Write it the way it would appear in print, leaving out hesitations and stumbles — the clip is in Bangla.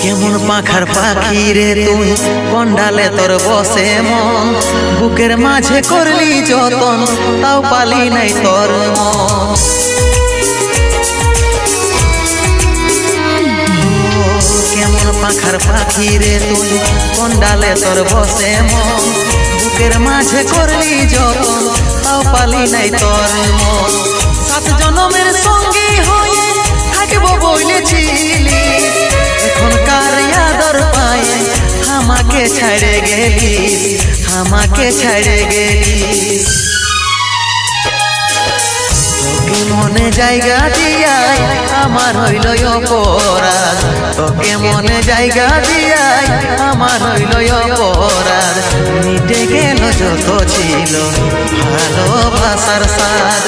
কেমন পাখার পাখি রে তুই, কন্ডালে তোর বসে মন, বুকের মাঝে করলি যতন, তাও পালি নাই তোর মন। কেমন পাখার পাখি রে তুই, কন্ডালে তোর বসে মন, বুকের মাঝে করলি যতন, তাও পালি নাই তোর মন। 7 জনমের সঙ্গী হয়ে থাকবো বলেছিলি, এখনকার আদর পায়ে আমাকে ছাড়ে গেলি, আমাকে ছাড়ে গেলি। তোকে মনে জায়গা দিয়াই আমার হইল অপরাধ, তোকে মনে জায়গা দিয়াই আমার হইল অপরাধ। মিটে গেল যত ছিল ভালোবাসার স্বাদ।